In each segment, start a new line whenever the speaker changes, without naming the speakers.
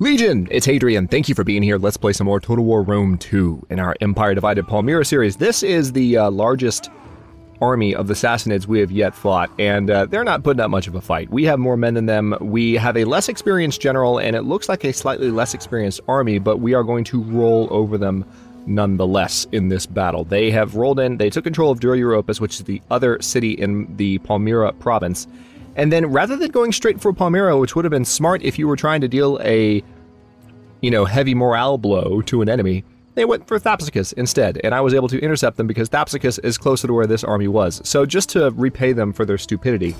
Legion, it's Hadrian. Thank you for being here. Let's play some more Total War Rome 2 in our Empire Divided Palmyra series. This is the largest army of the Sassanids we have yet fought, and they're not putting up much of a fight. We have more men than them. We have a less experienced general, and it looks like a slightly less experienced army, but we are going to roll over them nonetheless in this battle. They have rolled in, they took control of Dura Europus, which is the other city in the Palmyra province. And then rather than going straight for Palmyra, which would have been smart if you were trying to deal a, heavy morale blow to an enemy, they went for Thapsacus instead, and I was able to intercept them because Thapsacus is closer to where this army was. So just to repay them for their stupidity,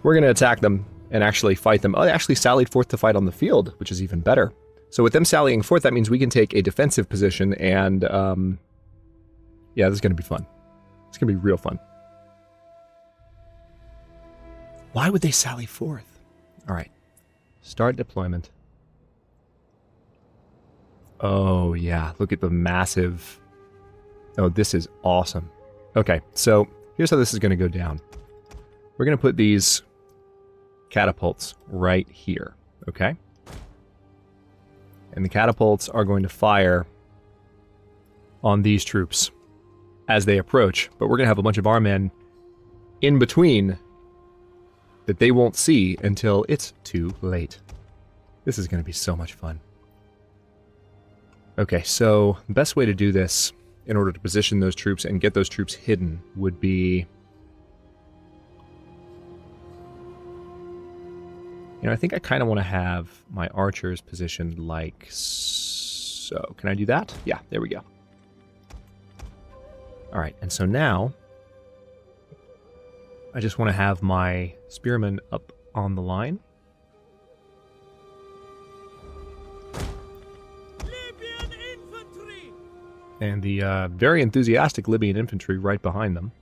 we're going to attack them and actually fight them. Oh, they actually sallied forth to fight on the field, which is even better. So with them sallying forth, that means we can take a defensive position, and yeah, this is going to be fun. It's going to be real fun. Why would they sally forth? All right, start deployment. Oh yeah, look at the massive... Oh, this is awesome. Okay, so here's how this is going to go down. We're going to put these catapults right here, okay? And the catapults are going to fire on these troops as they approach, but we're going to have a bunch of our men in between that they won't see until it's too late. This is going to be so much fun. Okay, so the best way to do this in order to position those troops and get those troops hidden would be... I think I kind of want to have my archers positioned like so. Can I do that? Yeah, there we go. Alright, and so now I just want to have my spearmen up on the line.
Libyan infantry!
And the very enthusiastic Libyan infantry right behind them.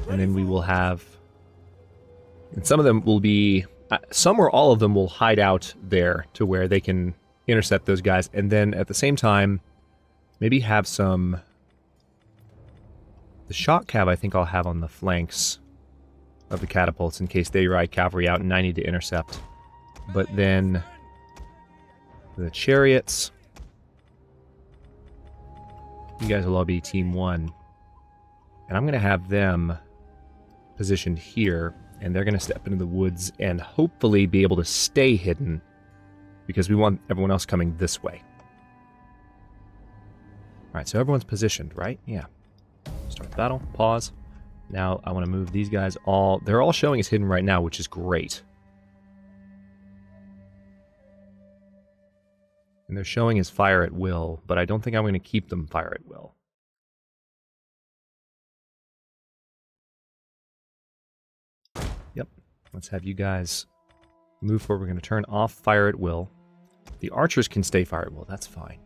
And then we will have... And some of them will be... some or all of them will hide out there to where they can intercept those guys. And then at the same time, maybe have some... The shock cav I think I'll have on the flanks of the catapults in case they ride cavalry out and I need to intercept. But then the chariots, you guys will all be team 1. And I'm going to have them positioned here, and they're going to step into the woods and hopefully be able to stay hidden because we want everyone else coming this way. Alright, so everyone's positioned, right? Yeah. Start the battle, pause. Now I want to move these guys all... They're all showing as hidden right now, which is great. And they're showing as fire at will, but I don't think I'm going to keep them fire at will. Yep, let's have you guys move forward. We're going to turn off fire at will. The archers can stay fire at will, that's fine.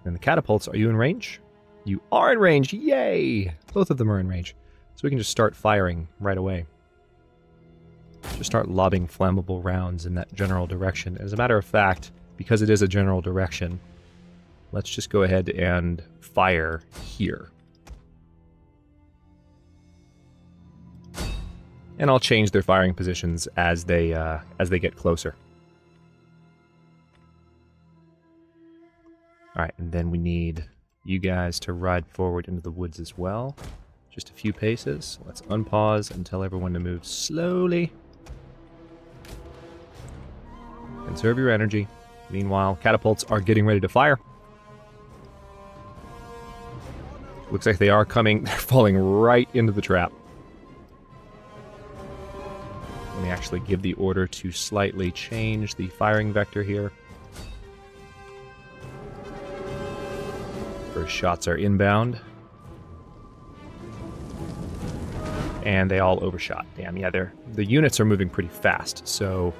And the catapults, are you in range? You are in range! Yay! Both of them are in range. So we can just start firing right away. Just start lobbing flammable rounds in that general direction. As a matter of fact, because it is a general direction, let's just go ahead and fire here. And I'll change their firing positions as they get closer. Alright, and then we need you guys to ride forward into the woods as well. Just a few paces. Let's unpause and tell everyone to move slowly. Conserve your energy. Meanwhile, catapults are getting ready to fire. Looks like they are coming. They're falling right into the trap. Let me actually give the order to slightly change the firing vector here. First shots are inbound. And they all overshot. Damn, yeah, the units are moving pretty fast, so...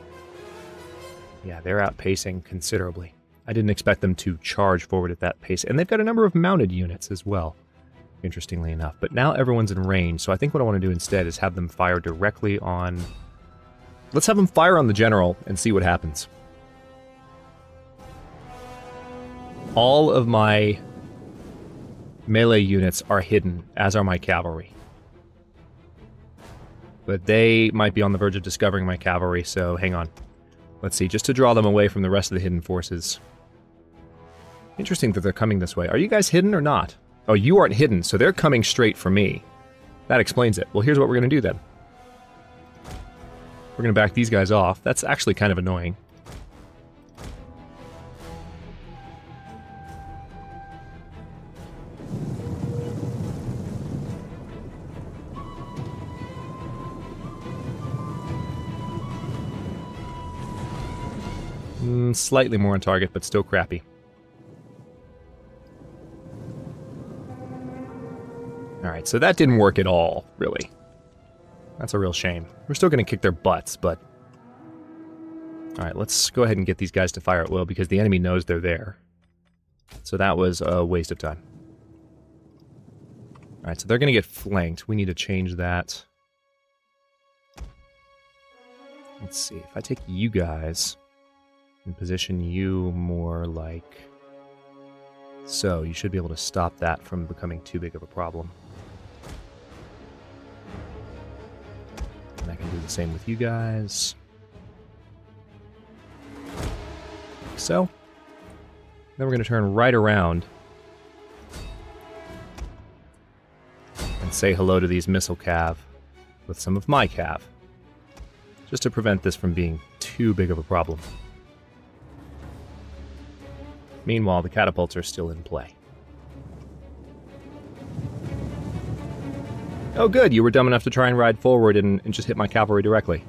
Yeah, they're outpacing considerably. I didn't expect them to charge forward at that pace. And they've got a number of mounted units as well, interestingly enough. But now everyone's in range, so I think what I want to do instead is have them fire directly on... Let's have them fire on the general and see what happens. All of my melee units are hidden, as are my cavalry. But they might be on the verge of discovering my cavalry, so hang on. Let's see, just to draw them away from the rest of the hidden forces. Interesting that they're coming this way. Are you guys hidden or not? Oh, you aren't hidden, so they're coming straight for me. That explains it. Well, here's what we're going to do then. We're going to back these guys off. That's actually kind of annoying. Slightly more on target, but still crappy. Alright, so that didn't work at all, really. That's a real shame. We're still going to kick their butts, but... Alright, let's go ahead and get these guys to fire at will, because the enemy knows they're there. So that was a waste of time. Alright, so they're going to get flanked. We need to change that. Let's see, if I take you guys... and position you more like so. You should be able to stop that from becoming too big of a problem. And I can do the same with you guys. Like so. Then we're going to turn right around and say hello to these missile cav with some of my cav, just to prevent this from being too big of a problem. Meanwhile, the catapults are still in play. Oh good, you were dumb enough to try and ride forward and just hit my cavalry directly.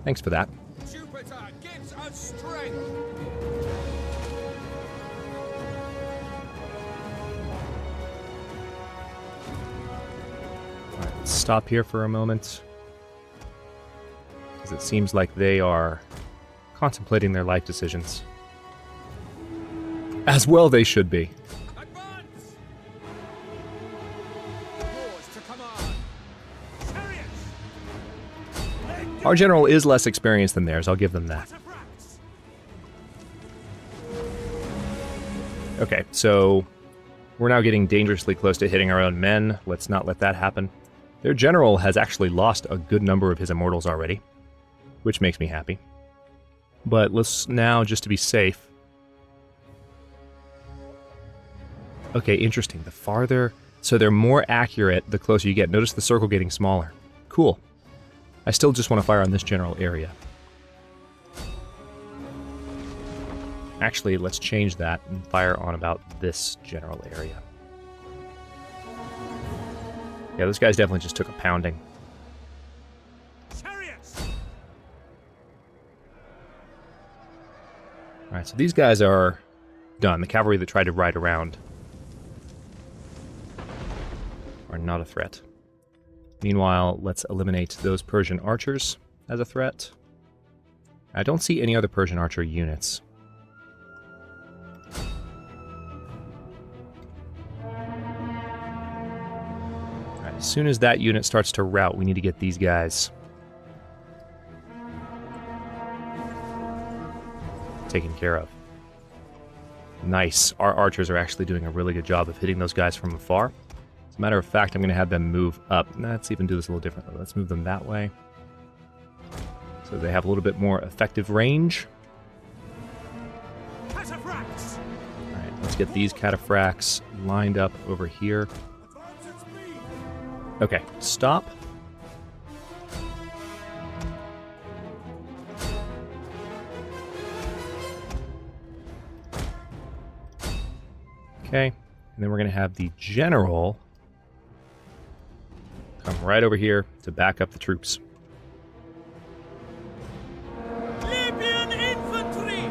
Thanks for that.
Jupiter gives us strength.
Alright, let's stop here for a moment. Because it seems like they are contemplating their life decisions. As well they should be.
Advance! Yours to command. Chariots!
Our general is less experienced than theirs, I'll give them that. Okay, so we're now getting dangerously close to hitting our own men. Let's not let that happen. Their general has actually lost a good number of his immortals already, which makes me happy. But let's now, just to be safe... Okay, interesting. The farther... So they're more accurate the closer you get. Notice the circle getting smaller. Cool. I still just want to fire on this general area. Actually, let's change that and fire on about this general area. Yeah, those guys definitely just took a pounding.
Chariots!
Alright, so these guys are done. The cavalry that tried to ride around are not a threat. Meanwhile, let's eliminate those Persian archers as a threat. I don't see any other Persian archer units. Alright, as soon as that unit starts to rout, we need to get these guys taken care of. Nice. Our archers are actually doing a really good job of hitting those guys from afar. As a matter of fact, I'm going to have them move up. Let's even do this a little differently. Let's move them that way, so they have a little bit more effective range.
Cataphracts!
Alright, let's get these cataphracts lined up over here.
Advance at speed!
Okay, stop. Okay, and then we're going to have the general come right over here to back up the troops.
Libyan infantry!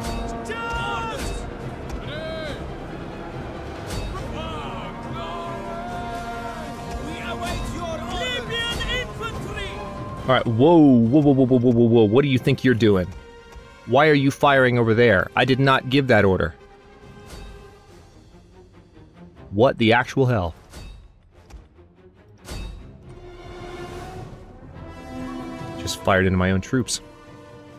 Charge! We await your orders! Libyan infantry!
Alright, whoa. What do you think you're doing? Why are you firing over there? I did not give that order. What the actual hell? Just fired into my own troops.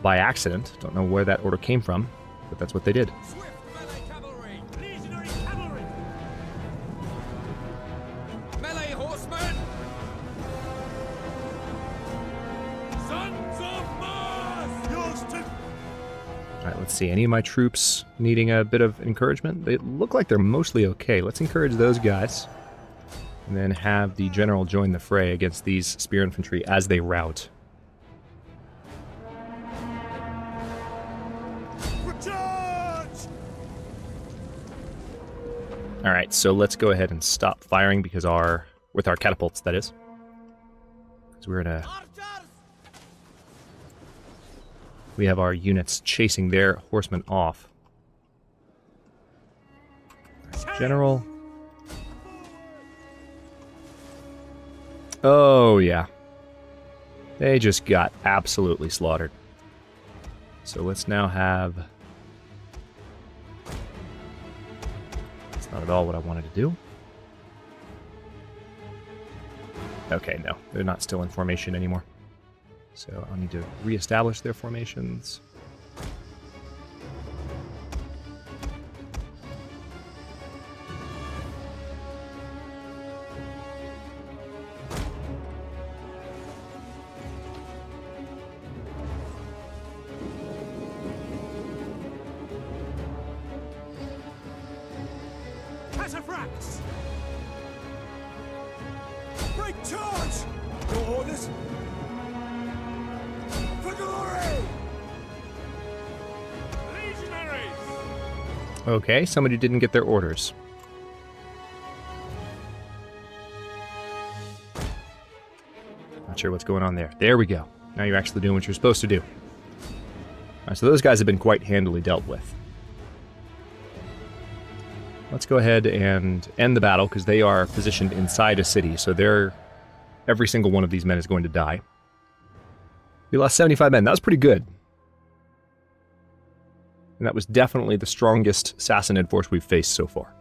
By accident. Don't know where that order came from, but that's what they did.
Swift melee cavalry! Legionary cavalry! Melee horsemen!
Alright, let's see. Any of my troops needing a bit of encouragement? They look like they're mostly okay. Let's encourage those guys. And then have the general join the fray against these spear infantry as they rout. Alright, so let's go ahead and stop firing because with our catapults, that is. Because we have our units chasing their horsemen off. General. Oh, yeah. They just got absolutely slaughtered. So let's now have... That's not at all what I wanted to do. Okay, no. They're not still in formation anymore. So I'll need to reestablish their formations.
Break charge! Your orders? For glory! Legionaries!
Okay, somebody didn't get their orders. Not sure what's going on there. There we go. Now you're actually doing what you're supposed to do. Alright, so those guys have been quite handily dealt with. Let's go ahead and end the battle, because they are positioned inside a city, so every single one of these men is going to die. We lost 75 men. That was pretty good. And that was definitely the strongest Sassanid force we've faced so far.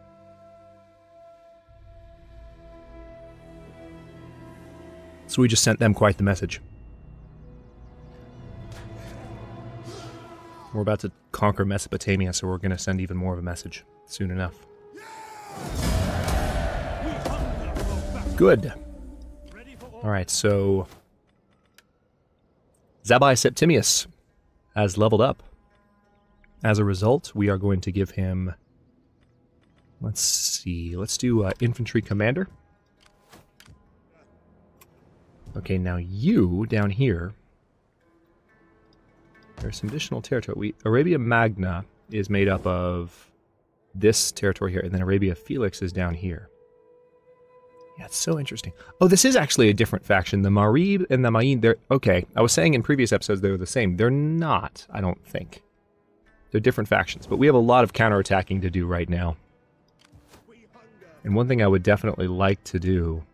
So we just sent them quite the message. We're about to conquer Mesopotamia, so we're going to send even more of a message soon enough. Good. Alright, so... Zabai Septimius has leveled up. As a result, we are going to give him... Let's see, let's do Infantry Commander. Okay, now you, down here... There's some additional territory. Arabia Magna is made up of this territory here, and then Arabia Felix is down here. Yeah, it's so interesting. Oh, this is actually a different faction. The Marib and the Ma'in, they're... Okay, I was saying in previous episodes they were the same. They're not, I don't think. They're different factions, but we have a lot of counterattacking to do right now. And one thing I would definitely like to do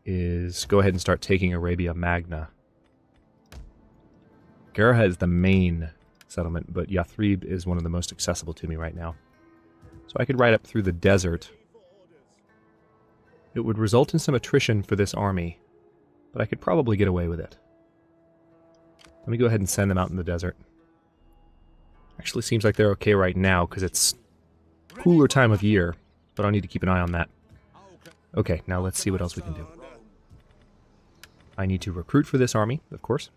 is go ahead and start taking Arabia Magna. Geraha is the main settlement, but Yathrib is one of the most accessible to me right now. So I could ride up through the desert. It would result in some attrition for this army, but I could probably get away with it. Let me go ahead and send them out in the desert. Actually seems like they're okay right now, because it's cooler time of year, but I'll need to keep an eye on that. Okay, now let's see what else we can do. I need to recruit for this army, of course.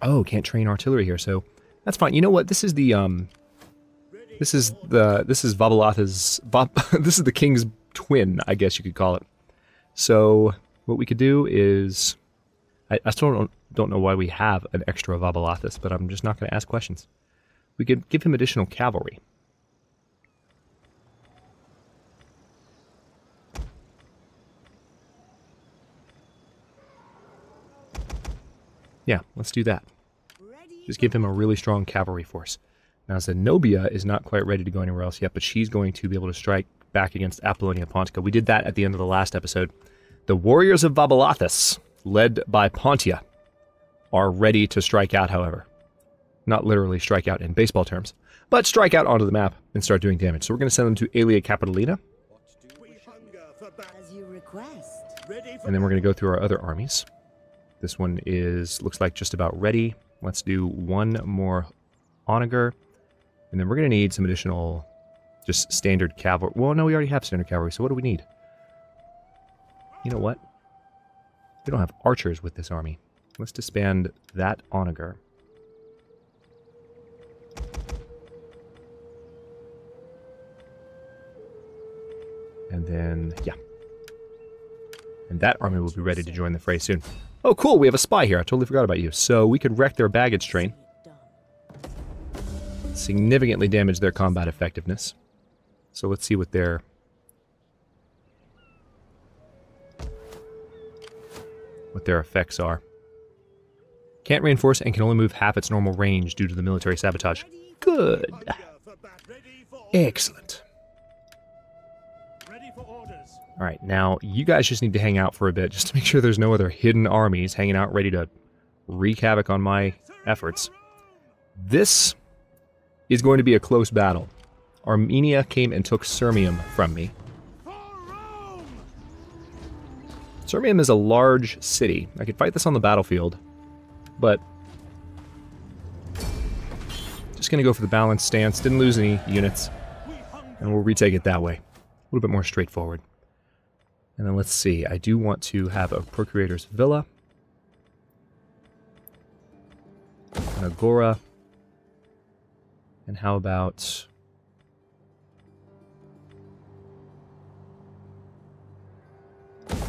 Oh, can't train artillery here, so that's fine. You know what? This is the this is Vabalatha's this is the king's twin, I guess you could call it. So what we could do is I still don't know why we have an extra Vabalathus, but I'm just not going to ask questions. We could give him additional cavalry. Yeah, let's do that. Just give him a really strong cavalry force. Now, Zenobia is not quite ready to go anywhere else yet, but she's going to be able to strike back against Apollonia Pontica. We did that at the end of the last episode. The warriors of Vabalathus, led by Pontia, are ready to strike out, however. Not literally strike out in baseball terms, but strike out onto the map and start doing damage. So we're going to send them to Aelia Capitolina.
As you request.
And then we're going to go through our other armies. This one looks like just about ready. Let's do one more onager. And then we're going to need some additional just standard cavalry. Well, no, we already have standard cavalry, so what do we need? You know what? We don't have archers with this army. Let's disband that onager. And then, yeah. And that army will be ready to join the fray soon. Oh, cool, we have a spy here. I totally forgot about you. So we could wreck their baggage train. Significantly damage their combat effectiveness. So let's see what their effects are. Can't reinforce and can only move half its normal range due to the military sabotage. Good. Excellent. Alright, now you guys just need to hang out for a bit just to make sure there's no other hidden armies hanging out ready to wreak havoc on my efforts. This is going to be a close battle. Armenia came and took Sirmium from me. Sirmium is a large city. I could fight this on the battlefield, but just going to go for the balanced stance. Didn't lose any units, and we'll retake it that way. A little bit more straightforward. And then let's see. I do want to have a Procurator's Villa, an Agora, and how about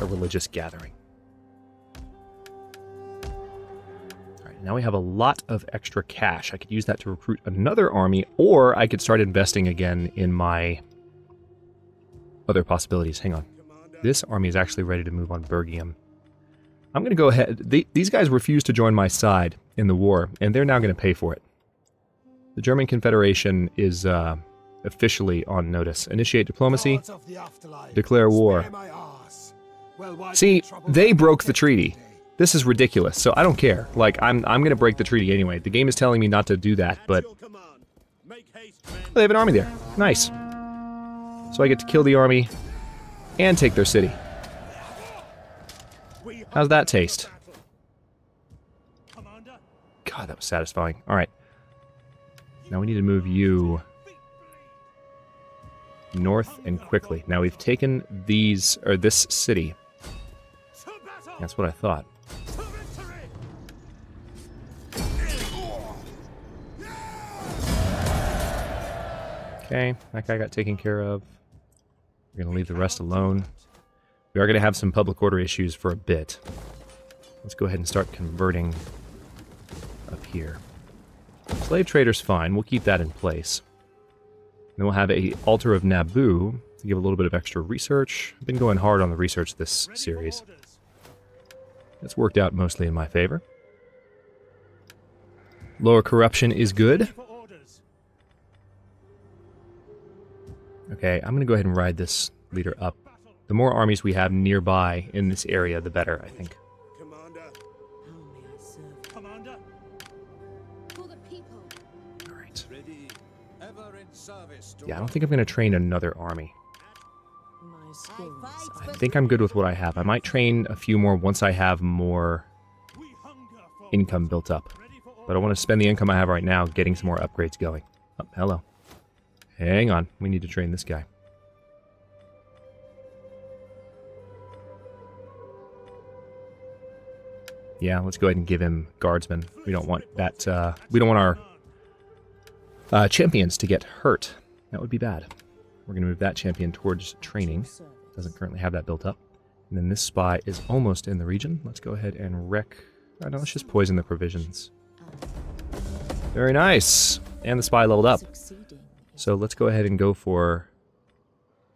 a religious gathering. Alright, now we have a lot of extra cash. I could use that to recruit another army, or I could start investing again in my other possibilities. Hang on. This army is actually ready to move on Bergium. I'm going to go ahead. These guys refused to join my side in the war, and they're now going to pay for it. The German Confederation is officially on notice. Initiate diplomacy. Declare war. See, they broke the treaty. This is ridiculous, so I don't care. Like, I'm going to break the treaty anyway. The game is telling me not to do that, but oh, they have an army there. Nice. So I get to kill the army and take their city. How's that taste? God, that was satisfying. Alright. Now we need to move you north and quickly. Now we've taken these, or this city. That's what I thought. Okay, that guy got taken care of. We're going to leave the rest alone. We are going to have some public order issues for a bit. Let's go ahead and start converting up here. Slave trader's fine. We'll keep that in place. Then we'll have a Altar of Naboo to give a little bit of extra research. I've been going hard on the research this series. It's worked out mostly in my favor. Lower corruption is good. Okay, I'm going to go ahead and ride this leader up. The more armies we have nearby in this area, the better, I think. Alright. Yeah, I don't think I'm going to train another army. I think I'm good with what I have. I might train a few more once I have more income built up. But I want to spend the income I have right now getting some more upgrades going. Oh, hello. Hang on. We need to train this guy. Yeah, let's go ahead and give him guardsmen. We don't want that, we don't want our champions to get hurt. That would be bad. We're going to move that champion towards training. Doesn't currently have that built up. And then this spy is almost in the region. Let's go ahead and wreck... Oh, no, let's just poison the provisions. Very nice! And the spy leveled up. So let's go ahead and go for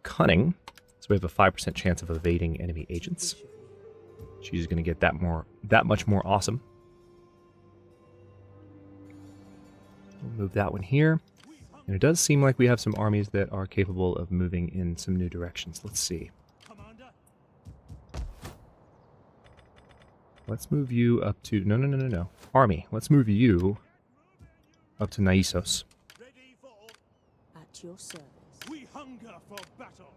cunning. So we have a 5% chance of evading enemy agents. She's going to get that much more awesome. We'll move that one here. And it does seem like we have some armies that are capable of moving in some new directions. Let's see. Let's move you up to... No. Army. Let's move you up to Naissos.
At your service.
We hunger for battle.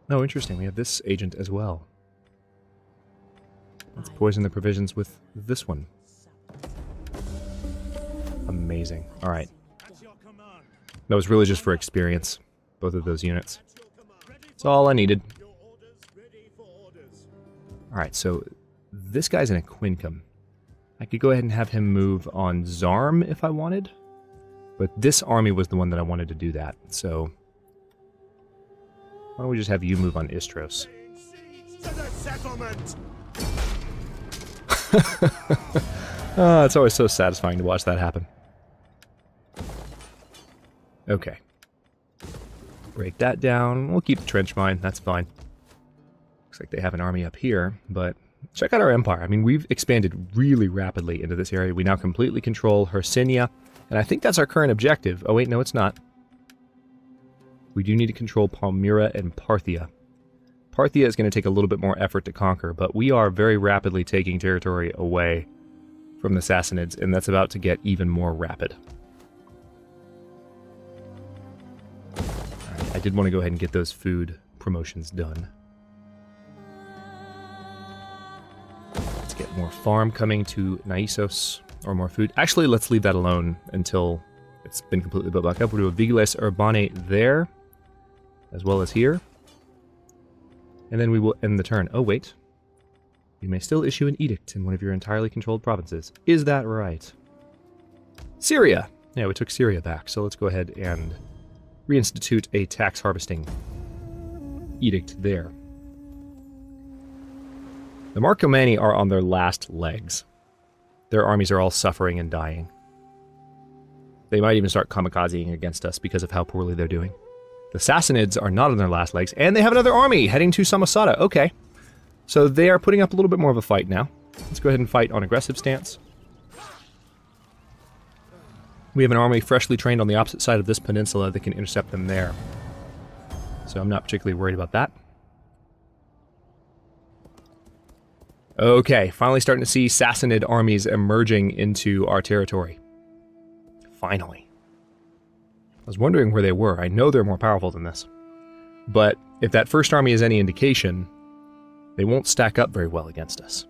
Oh, interesting. We have this agent as well. Let's poison the provisions with this one. Amazing. Alright. That was really just for experience, both of those units. That's all I needed. Alright, so This guy's in a quincum. I could go ahead and have him move on Zarm if I wanted. But this army was the one that I wanted to do that, so... Why don't we just have you move on Istros?
To the settlement!
It's always so satisfying to watch that happen. Okay. Break that down. We'll keep the trench mine, that's fine. Looks like they have an army up here, but check out our empire. I mean, we've expanded really rapidly into this area. We now completely control Hercynia. And I think that's our current objective. Oh wait, no it's not. We do need to control Palmyra and Parthia. Parthia is going to take a little bit more effort to conquer, but we are very rapidly taking territory away from the Sassanids, and that's about to get even more rapid. Alright, I did want to go ahead and get those food promotions done. Let's get more farm coming to Naissos. Or more food. Actually, let's leave that alone until it's been completely built back up. We'll do a Vigiles Urbane there, as well as here. And then we will end the turn. Oh, wait. You may still issue an edict in one of your entirely controlled provinces. Is that right? Syria! Yeah, we took Syria back, so let's go ahead and reinstitute a tax harvesting edict there. The Marcomanni are on their last legs. Their armies are all suffering and dying. They might even start kamikazing against us because of how poorly they're doing. The Sassanids are not on their last legs, and they have another army heading to Samosata. Okay. So they are putting up a little bit more of a fight now. Let's go ahead and fight on aggressive stance. We have an army freshly trained on the opposite side of this peninsula that can intercept them there. So I'm not particularly worried about that. Okay, finally starting to see Sassanid armies emerging into our territory. Finally. I was wondering where they were. I know they're more powerful than this. But if that first army is any indication, they won't stack up very well against us.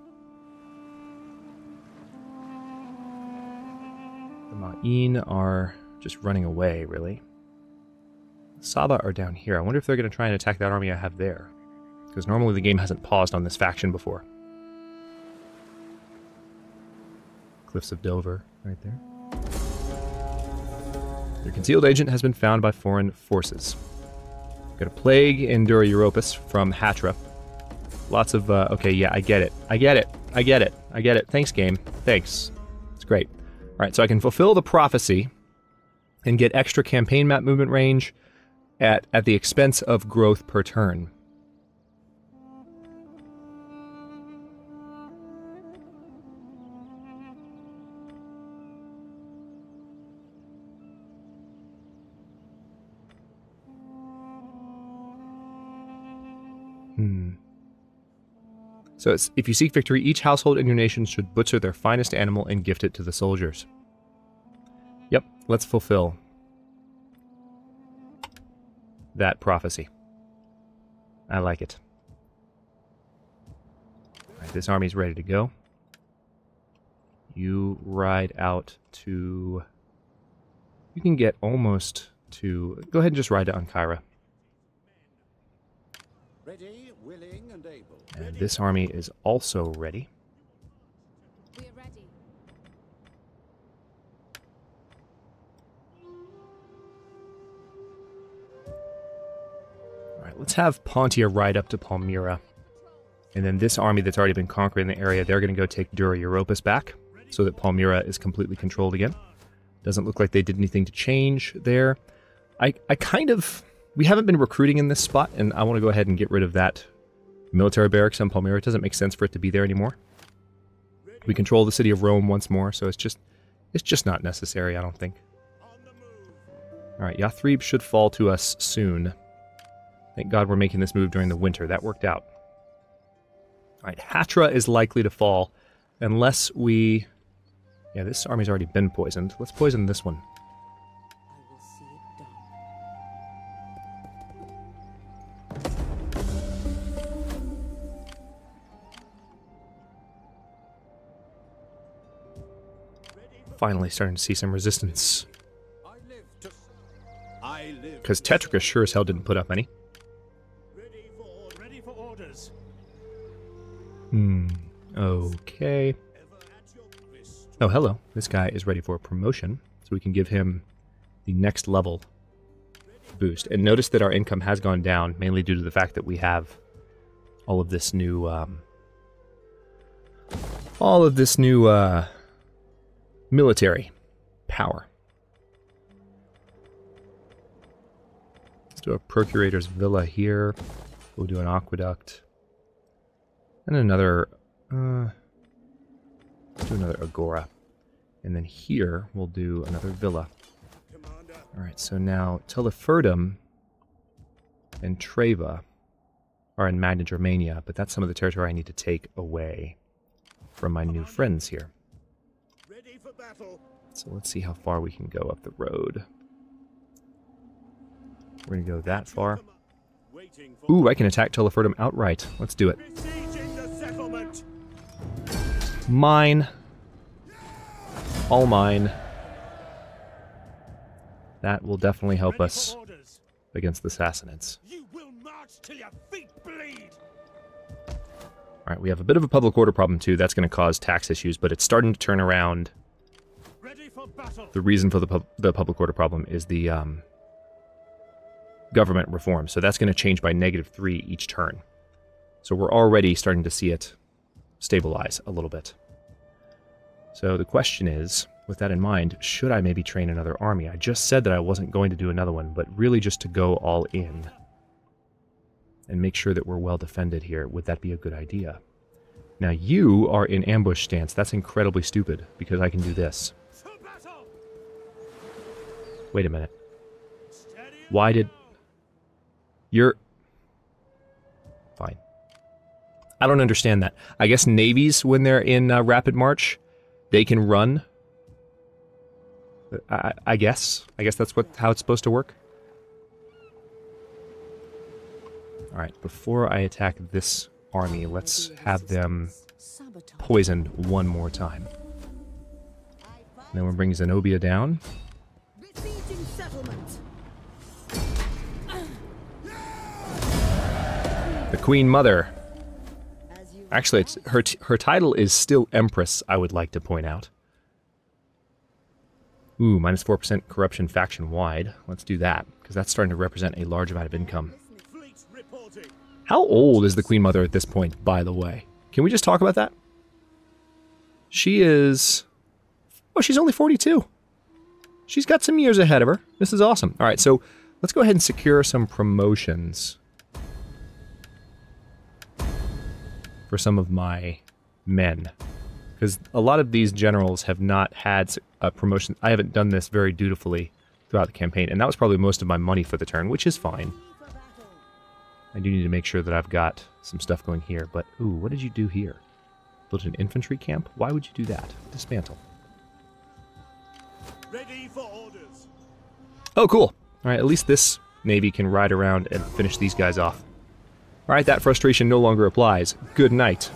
The Ma'in are just running away, really. Saba are down here. I wonder if they're going to try and attack that army I have there. Because normally the game hasn't paused on this faction before. Cliffs of Dover, right there. Your concealed agent has been found by foreign forces. Got a plague in Dura Europus from Hatra. Lots of, okay, yeah, I get it. I get it. I get it. I get it. Thanks, game. Thanks. It's great. Alright, so I can fulfill the prophecy and get extra campaign map movement range at the expense of growth per turn. So it's, if you seek victory, each household in your nation should butcher their finest animal and gift it to the soldiers. Yep, let's fulfill that prophecy. I like it. Alright, this army's ready to go. You ride out to... You can get almost to... Go ahead and just ride to Ankara.
Ready, willing, and able.
And this army is also ready.
We are ready.
Alright, let's have Pontia ride up to Palmyra. And then this army that's already been conquering the area, they're going to go take Dura Europus back, so that Palmyra is completely controlled again. Doesn't look like they did anything to change there. I kind of... We haven't been recruiting in this spot, and I want to go ahead and get rid of that military barracks on Palmyra. It doesn't make sense for it to be there anymore. We control the city of Rome once more, so it's just not necessary, I don't think. Alright, Yathrib should fall to us soon. Thank God we're making this move during the winter. That worked out. Alright, Hatra is likely to fall unless we... Yeah, this army's already been poisoned. Let's poison this one.
I will see it done.
Finally starting to see some resistance.
I live.
Because Tetricus sure as hell didn't put up any.
Ready for orders.
Okay. Oh, hello. This guy is ready for a promotion, so we can give him the next level boost. And notice that our income has gone down, mainly due to the fact that we have all of this new, military power. Let's do a procurator's villa here. We'll do an aqueduct. And another, let's do another agora. And then here, we'll do another villa. Alright, so now Teleferdum and Treva are in Magna Germania, but that's some of the territory I need to take away from my new friends here.
Ready for battle.
So let's see how far we can go up the road. We're going to go that far. Ooh, I can attack Teleferdum outright. Let's do it.
Besieging the settlement.
Mine. All mine. That will definitely help us against the Sassanids.
You will march till your feet bleed.
Alright, we have a bit of a public order problem too. That's going to cause tax issues, but it's starting to turn around.
Ready for battle.
The reason for the public order problem is the government reform. So that's going to change by -3 each turn. So we're already starting to see it stabilize a little bit. So the question is, with that in mind, should I maybe train another army? I just said that I wasn't going to do another one, but really just to go all in and make sure that we're well defended here. Would that be a good idea? Now you are in ambush stance. That's incredibly stupid, because I can do this. Wait a minute. Why did... You're... Fine. I don't understand that. I guess navies, when they're in rapid march, they can run. I guess. I guess that's how it's supposed to work. Alright, before I attack this army, let's have them poisoned one more time. And then we'll bring Zenobia down. The Queen Mother. Actually, it's her title is still Empress, I would like to point out. Ooh, -4% corruption faction-wide. Let's do that, because that's starting to represent a large amount of income. How old is the Queen Mother at this point, by the way? Can we just talk about that? She is... Oh, she's only 42. She's got some years ahead of her. This is awesome. Alright, so let's go ahead and secure some promotions for some of my men. Because a lot of these generals have not had a promotion. I haven't done this very dutifully throughout the campaign, and that was probably most of my money for the turn, which is fine. I do need to make sure that I've got some stuff going here, but ooh, what did you do here? Built an infantry camp? Why would you do that? Dismantle.
Ready for orders.
Oh, cool. Alright, at least this navy can ride around and finish these guys off. Alright, that frustration no longer applies. Good night.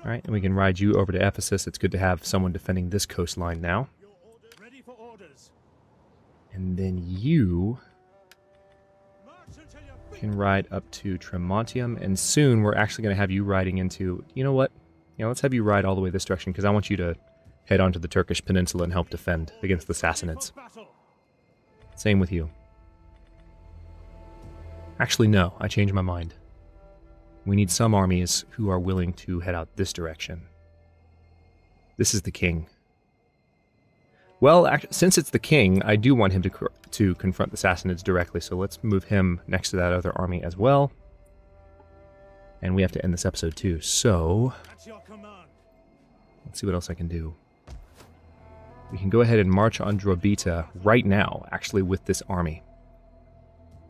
Alright, and we can ride you over to Ephesus. It's good to have someone defending this coastline now.
Ready for orders.
And then you can ride up to Tremontium, and soon we're actually going to have you riding into... You know what? Let's have you ride all the way this direction, because I want you to head onto the Turkish peninsula and help defend against the Sassanids. Same with you. Actually, no. I changed my mind. We need some armies who are willing to head out this direction. This is the king. Well, since it's the king, I do want him to confront the Sassanids directly, so let's move him next to that other army as well. And we have to end this episode too, so... Let's see what else I can do. We can go ahead and march on Drobeta right now, actually with this army.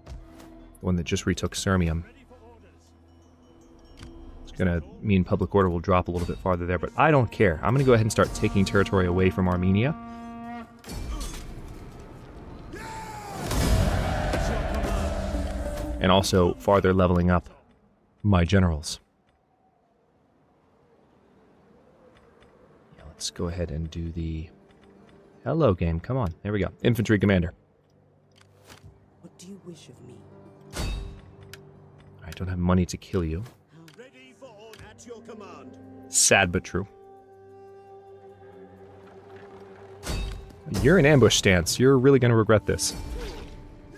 The one that just retook Sirmium. It's going to mean public order will drop a little bit farther there, but I don't care. I'm going to go ahead and start taking territory away from Armenia. And also farther leveling up my generals. Yeah, let's go ahead and do the... Hello, game. Come on. There we go. Infantry commander.
What do you wish of me?
don't have money to kill you.
Ready for order. At your command.
Sad but true. You're in ambush stance. You're really going to regret this.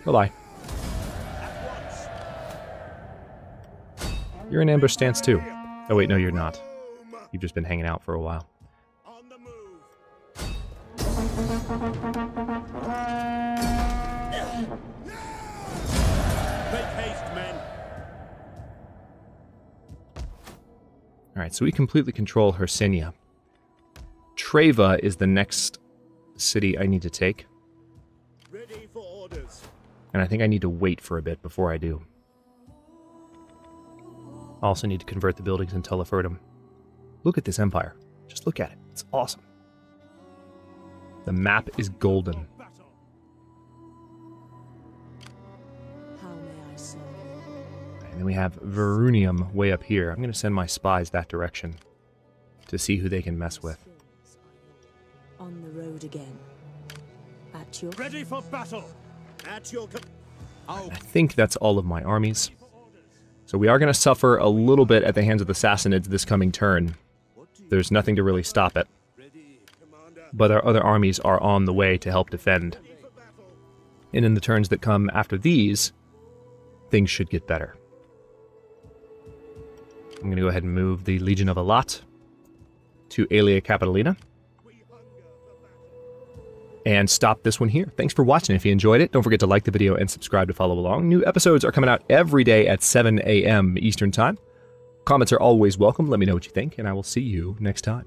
Bye-bye. You're in ambush stance too. Oh wait, no you're not. You've just been hanging out for a while.
On the move. Make haste, men.
Alright, so we completely control Hercynia. Treva is the next city I need to take.
Ready for orders.
And I think I need to wait for a bit before I do. I also need to convert the buildings in Teleferdum. Look at this empire. Just look at it. It's awesome. The map is golden.
Battle.
How may I serve?
And then we have Verunium way up here. I'm going to send my spies that direction to see who they can mess with.
On the road again. At your
Ready for battle. At your
I think that's all of my armies. So we are going to suffer a little bit at the hands of the Sassanids this coming turn. There's nothing to really stop it. But our other armies are on the way to help defend. And in the turns that come after these, things should get better. I'm going to go ahead and move the Legion of Elat to Aelia Capitolina. And stop this one here. Thanks for watching. If you enjoyed it, don't forget to like the video and subscribe to follow along. New episodes are coming out every day at 7 a.m. Eastern Time. Comments are always welcome. Let me know what you think, and I will see you next time.